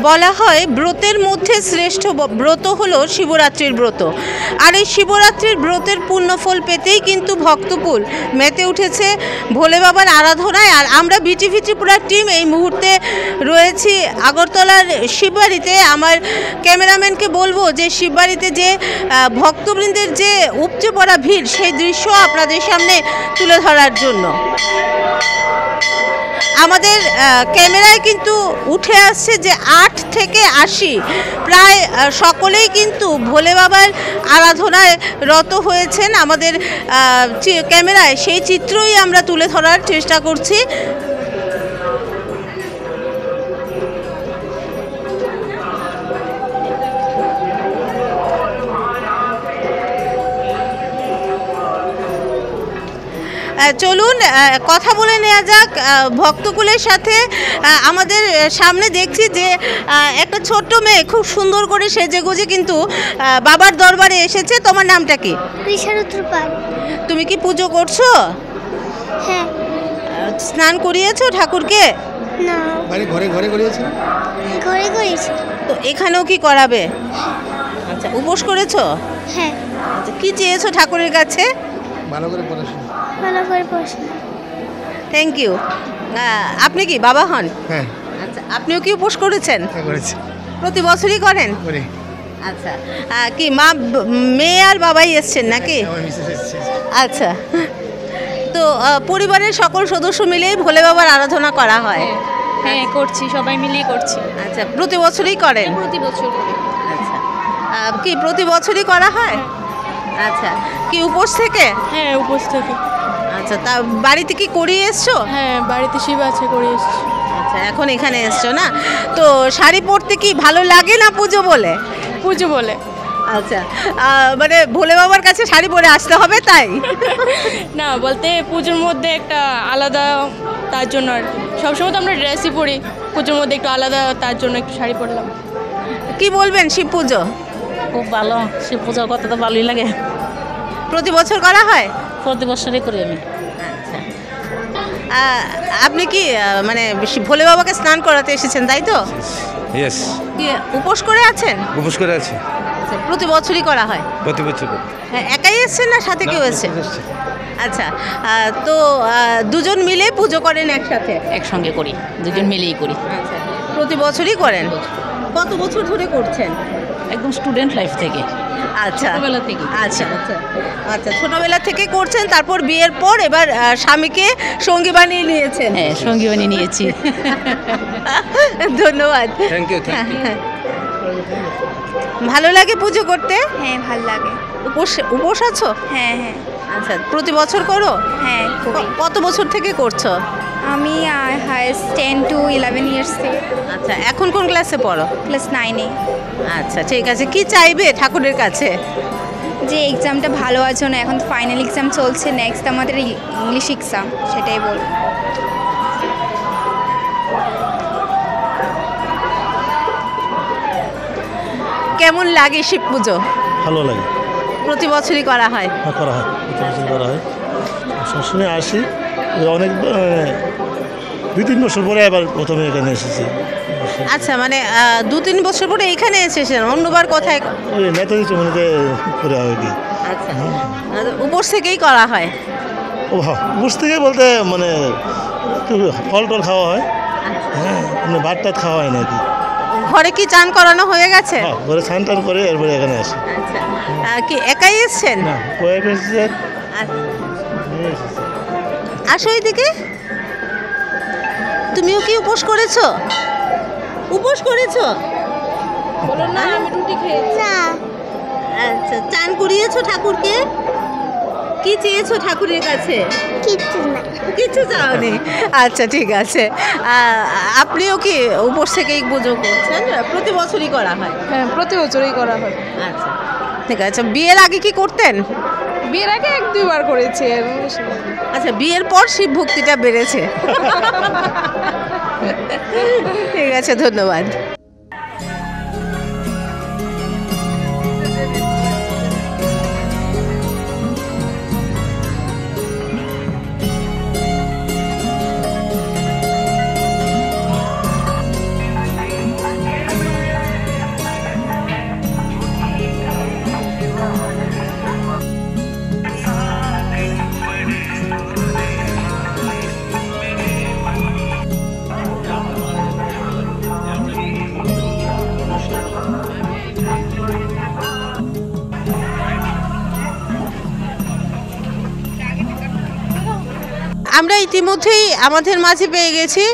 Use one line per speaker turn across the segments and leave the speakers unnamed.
বলা হয় ব্রতের মধ্যে শ্রেষ্ঠ ব্রত হলো শিবরাত্রির ব্রত। আর এই শিবরাত্রির ব্রতের পুণ্যফল পেতেই কিন্তু ভক্তকুল মেতে উঠেছে ভোলে বাবার আরাধনায়। আর আমরা বিটিভি ত্রিপুরার টিম এই মুহূর্তে রয়েছি আগরতলার শিববাড়িতে। আমার ক্যামেরাম্যানকে বলবো যে শিববাড়িতে যে ভক্তবৃন্দের যে উপচে পড়া ভিড় সেই দৃশ্য আপনাদের সামনে তুলে ধরার জন্য আমাদের ক্যামেরায় কিন্তু উঠে আসছে যে 8 থেকে 80 প্রায় সকলেই কিন্তু ভোলে বাবার আরাধনায় রত হয়েছেন। আমাদের ক্যামেরায় সেই চিত্রই আমরা তুলে ধরার চেষ্টা করছি। চলুন কথা বলে নেওয়া যাক ভক্তকুলের সাথে। আমাদের সামনে দেখছি যে একটা ছোট্ট মেয়ে খুব সুন্দর করে সেজেগুজে কিন্তু বাবার দরবারে এসেছে। তোমার নামটা কি? তুমি কি পুজো করছো?
হ্যাঁ।
স্নান করিয়েছো ঠাকুরকে?
না,
ঘরে ঘরে করিয়েছো?
ঘরে করেছি।
তো এখানেও কি করাবে? আচ্ছা, উপোস করেছো?
হ্যাঁ।
আচ্ছা, কি চেয়েছো ঠাকুরের কাছে?
ভালো করে পড়াশোনা।
ভালো করে পড়াশোনা।
Thank you. আপনি কি বাবা হন?
হ্যাঁ।
আচ্ছা, আপনিও কি উপোস করেছেন?
হ্যাঁ, করেছি।
প্রতি বছরই করেন?
করি।
আচ্ছা, কি মেয়ে আর বাবাই এসছেন নাকি?
আমার মিসেস এসেছে।
আচ্ছা, তো পরিবারের সকল সদস্য মিলেই ভোলে বাবার আরাধনা করা হয়?
হ্যাঁ, করছি, সবাই মিলিয়ে করছি।
আচ্ছা, প্রতি বছরই করেন?
প্রতি বছর করি।
আচ্ছা, কি প্রতি বছরই করা হয়? আচ্ছা, কি উপোস থেকে?
হ্যাঁ, উপোস থেকে।
আচ্ছা, তা বাড়িতে কি করিয়ে এসছো?
হ্যাঁ, বাড়িতে শিব আছে, করে এসছি।
আচ্ছা, এখন এখানে এসছো না? তো শাড়ি পরতে কি ভালো লাগে না পুজো বলে?
পুজো বলে।
আচ্ছা, মানে ভোলে বাবার কাছে শাড়ি পরে আসতে হবে তাই?
না, বলতে পুজোর মধ্যে একটা আলাদা, তার জন্য আর কি। সবসময় তো আমরা ড্রেসই পরি, পুজোর মধ্যে একটু আলাদা, তার জন্য একটু শাড়ি পরলাম।
কি বলবেন শিব পুজো?
খুব ভালো, শিব পুজো করতে তো ভালোই লাগে।
প্রতি বছর করা হয়?
প্রতি বছরই করি আমি।
আচ্ছা, আপনি কি মানে ভোলে বাবাকে স্নান করাতে এসেছেন তাই তো?
ইয়েস।
কি উপোস করে আছেন?
উপোস করে আছি।
আচ্ছা, প্রতি বছরই করা হয়?
প্রতি বছর।
হ্যাঁ, একাই এসছেন না সাথে কেউ এসছে? আচ্ছা, তো দুজন মিলে পুজো করেন একসাথে?
একসঙ্গে করি, দুজন মিলেই করি।
আচ্ছা, প্রতি বছরই করেন? কত বছর ধরে করছেন?
একদম স্টুডেন্ট লাইফ থেকে।
আচ্ছা,
ছোটবেলা থেকে।
আচ্ছা আচ্ছা আচ্ছা, ছোটবেলা থেকে করছেন, তারপর বিয়ের পর এবার স্বামীকে সঙ্গী বানিয়ে নিয়েছেন?
হ্যাঁ, সঙ্গী বানিয়ে নিয়েছি।
ধন্যবাদ।
Thank you.
ভালো লাগে পুজো করতে?
হ্যাঁ, ভালো লাগে।
উপোস আছো?
হ্যাঁ হ্যাঁ।
আচ্ছা, প্রতি বছর করো?
হ্যাঁ, করি।
কত বছর থেকে করছো?
আমি হায়েস্ট 10 to 11 ইয়ার্স থেকে।
আচ্ছা, এখন কোন ক্লাসে পড়ো?
ক্লাস 9-এ।
আচ্ছা, ঠিক আছে। কি চাইবে ঠাকুরের কাছে?
যে এক্সামটা ভালো আছে না, এখন তো ফাইনাল এক্সাম চলছে, নেক্সট আমাদের ইংলিশ এক্সাম, সেটাই বল।
কেমন লাগে শিব পুজো?
ভালো লাগে।
প্রতি বছরই করা হয়?
হ্যাঁ, করা হয়, প্রতি বছর করা হয়। সবসময় আসি, অনেক 2-3 বছর পরে আবার প্রথমে এখানে এসেছি।
আচ্ছা, মানে 2-3 বছর পরে এখানে এসেছেন, অন্যবার কোথায়?
ওই নেতাজি চৌমুহনীতে করে হয় কি।
আচ্ছা, উপোস থেকেই করা হয়?
উপোস থেকে বলতে মানে একটু ফল টল খাওয়া হয়, হ্যাঁ, মানে ভাত টাত খাওয়া হয় নাকি।
ঘরে কি চান করানো হয়ে গেছে?
হ্যাঁ, ঘরে স্নান টান করে এরপরে এখানে আসি।
আচ্ছা, কি একাই এসছেন?
না, ওয়াইফ এসেছে,
আচ্ছা,
মেয়ে এসেছে।
আসো এইদিকে। তুমিও কি উপোস করেছো? উপোস করেছো? বলো না, আমি রুটি খেয়েছি। আচ্ছা, চান করিয়েছো ঠাকুরকে? কি চেয়েছো ঠাকুরের কাছে? কিছু চাওনি। আচ্ছা, ঠিক আছে। আপনিও কি উপোস থেকেই পুজো করছেন? প্রতি বছরই করা হয়?
হ্যাঁ, প্রতি বছরই করা হয়।
আচ্ছা, ঠিক আছে। বিয়ের আগে কি করতেন?
বিয়ের আগে 1-2 বার করেছি।
আচ্ছা, বিয়ের পর শিব ভক্তিটা বেড়েছে। ঠিক আছে, ধন্যবাদ। আমরা ইতিমধ্যেই আমাদের মাঝে পেয়ে গেছি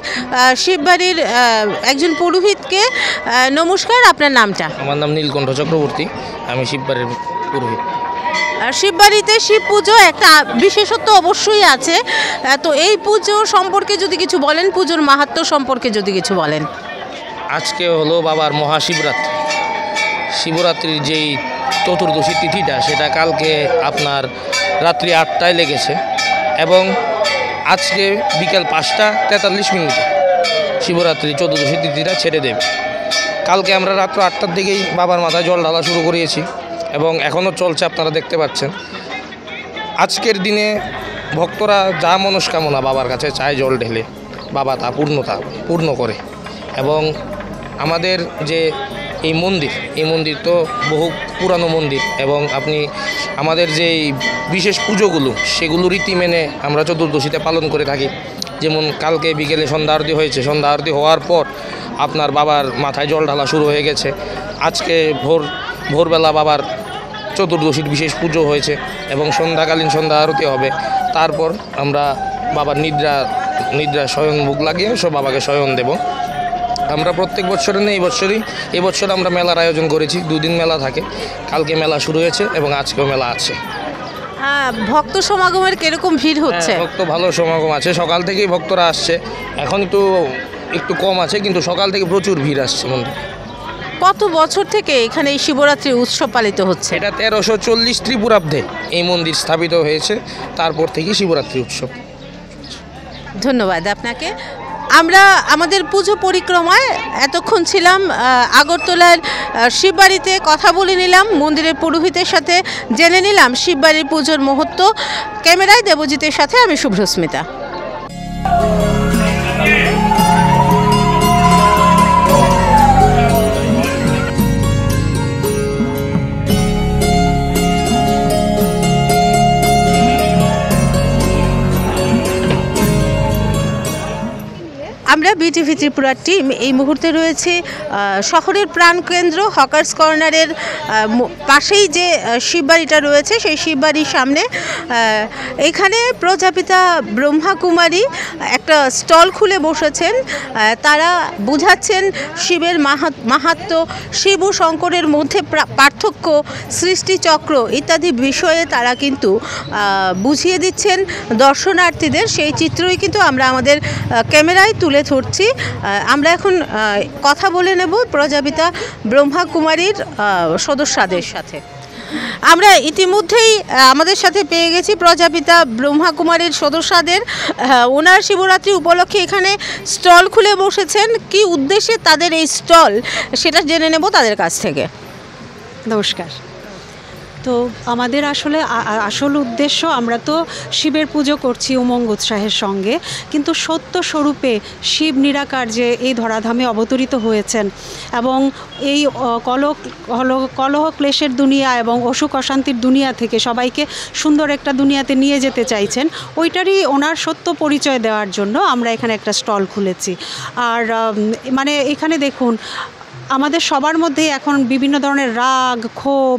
শিববাড়ির একজন পুরোহিতকে। নমস্কার, আপনার নামটা?
আমার নাম নীলকণ্ঠ চক্রবর্তী, আমি শিববাড়ির পুরোহিত।
শিববাড়িতে শিব পুজো একটা বিশেষত্ব অবশ্যই আছে, তো এই পুজো সম্পর্কে যদি কিছু বলেন, পুজোর মাহাত্ম্য সম্পর্কে যদি কিছু বলেন।
আজকে হলো বাবার মহাশিবরাত্রি। শিবরাত্রির যেই চতুর্দশী তিথিটা, সেটা কালকে আপনার রাত্রি 8টায় লেগেছে এবং আজকে বিকেল 5:43 শিবরাত্রি চতুর্দশী তিথিটা ছেড়ে দেবে। কালকে আমরা রাত্র 8টার দিকেই বাবার মাথায় জল ঢালা শুরু করিয়েছি এবং এখনও চলছে, আপনারা দেখতে পাচ্ছেন। আজকের দিনে ভক্তরা যা মনস্কামনা বাবার কাছে চায় জল ঢেলে, বাবা তা পূর্ণ করে। এবং আমাদের যে এই মন্দির তো বহু পুরানো মন্দির এবং আপনি আমাদের যে বিশেষ পুজোগুলো সেগুলো রীতি মেনে আমরা চতুর্দশীতে পালন করে থাকি। যেমন কালকে বিকেলে সন্ধ্যা আরতি হয়েছে, সন্ধ্যা আরতি হওয়ার পর আপনার বাবার মাথায় জল ঢালা শুরু হয়ে গেছে। আজকে ভোরবেলা বাবার চতুর্দশীর বিশেষ পুজো হয়েছে এবং সন্ধ্যাকালীন সন্ধ্যা আরতি হবে। তারপর আমরা বাবার নিদ্রা শয়ন ভোগ লাগিয়ে সব বাবাকে শয়ন দেব। আমরা প্রত্যেক বছরে নেই, এবছর আমরা মেলার আয়োজন করেছি। 2 দিন মেলা থাকে, কালকে মেলা শুরু হয়েছে এবং আজকেও মেলা আছে।
ভক্ত সমাগমের কিরকম ভিড় হচ্ছে?
ভক্ত ভালো সমাগম আছে, সকাল থেকেই ভক্তরা আসছে। এখন একটু কম আছে, কিন্তু সকাল থেকে প্রচুর ভিড় আসছে মন্দিরে।
কত বছর থেকে এখানে এই শিবরাত্রি উৎসব পালিত হচ্ছে?
এটা 1340 ত্রিপুরাব্দে এই মন্দির স্থাপিত হয়েছে, তারপর থেকেই শিবরাত্রি উৎসব।
ধন্যবাদ আপনাকে। আমরা আমাদের পুজো পরিক্রমায় এতক্ষণ ছিলাম আগরতলার শিববাড়িতে, কথা বলে নিলাম মন্দিরের পুরোহিতের সাথে, জেনে নিলাম শিববাড়ির পুজোর মুহূর্ত। ক্যামেরায় দেবজিতের সাথে আমি শুভ্রস্মিতা। আমরা বিটিভি ত্রিপুরার টিম এই মুহূর্তে রয়েছে শহরের প্রাণকেন্দ্র হকার্স কর্নারের পাশেই যে শিববাড়িটা রয়েছে সেই শিববাড়ির সামনে। এখানে প্রজাপিতা ব্রহ্মাকুমারী একটা স্টল খুলে বসেছেন। তারা বুঝাচ্ছেন শিবের মাহাত্ম্য, শিব ও শঙ্করের মধ্যে পার্থক্য, সৃষ্টিচক্র ইত্যাদি বিষয়ে তারা কিন্তু বুঝিয়ে দিচ্ছেন দর্শনার্থীদের। সেই চিত্রই কিন্তু আমরা আমাদের ক্যামেরায় তুলে ধরছি। আমরা এখন কথা বলে নেব প্রজাপিতা ব্রহ্মাকুমারীর সদস্যদের সাথে। আমরা ইতিমধ্যেই আমাদের সাথে পেয়ে গেছি প্রজাপিতা ব্রহ্মাকুমারীর সদস্যদের। ওনার শিবরাত্রি উপলক্ষে এখানে স্টল খুলে বসেছেন। কি উদ্দেশ্যে তাদের এই স্টল, সেটা জেনে নেব তাদের কাছ থেকে।
নমস্কার। তো আমাদের আসলে আসল উদ্দেশ্য, আমরা তো শিবের পুজো করছি উমঙ্গ উৎসাহের সঙ্গে, কিন্তু সত্য স্বরূপে শিব নিরাকার যে এই ধরাধামে অবতরিত হয়েছেন এবং এই কলহ ক্লেশের দুনিয়া এবং অসুখ অশান্তির দুনিয়া থেকে সবাইকে সুন্দর একটা দুনিয়াতে নিয়ে যেতে চাইছেন, ওইটারই ওনার সত্য পরিচয় দেওয়ার জন্য আমরা এখানে একটা স্টল খুলেছি। আর মানে এখানে দেখুন, আমাদের সবার মধ্যে এখন বিভিন্ন ধরনের রাগ, ক্ষোভ,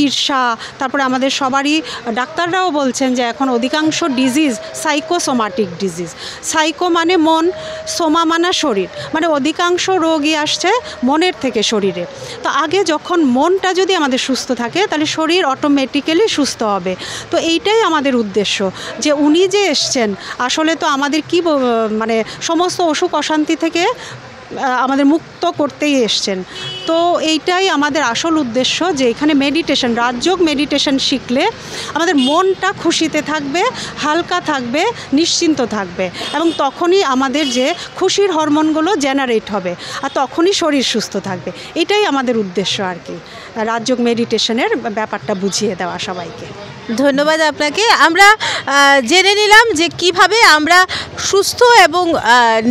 ঈর্ষা, তারপরে আমাদের সবারই ডাক্তাররাও বলছেন যে এখন অধিকাংশ ডিজিজ সাইকোসোমাটিক ডিজিজ। সাইকো মানে মন, সোমা মানে শরীর, মানে অধিকাংশ রোগই আসছে মনের থেকে শরীরে। তো আগে যখন মনটা যদি আমাদের সুস্থ থাকে তাহলে শরীর অটোমেটিক্যালি সুস্থ হবে। তো এইটাই আমাদের উদ্দেশ্য, যে উনি যে এসছেন আসলে তো আমাদের মানে সমস্ত অসুখ অশান্তি থেকে আমাদের মুক্ত করতেই এসছেন। তো এইটাই আমাদের আসল উদ্দেশ্য, যে এখানে মেডিটেশন, রাজযোগ মেডিটেশন শিখলে আমাদের মনটা খুশিতে থাকবে, হালকা থাকবে, নিশ্চিন্ত থাকবে, এবং তখনই আমাদের যে খুশির হরমোনগুলো জেনারেট হবে, আর তখনই শরীর সুস্থ থাকবে। এটাই আমাদের উদ্দেশ্য আর কি, রাজযোগ মেডিটেশনের ব্যাপারটা বুঝিয়ে দেওয়া সবাইকে।
ধন্যবাদ আপনাকে। আমরা জেনে নিলাম যে কিভাবে আমরা সুস্থ এবং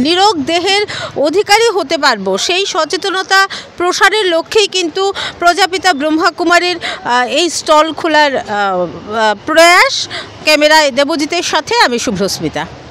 নিরোগ দেহের অধিকারী হতে পারবো, সেই সচেতনতা প্রসারের লক্ষ্যেই কিন্তু প্রজাপিতা ব্রহ্মাকুমারীর এই স্টল খোলার প্রয়াস। ক্যামেরায় দেবজিতের সাথে আমি শুভ্রস্মিতা।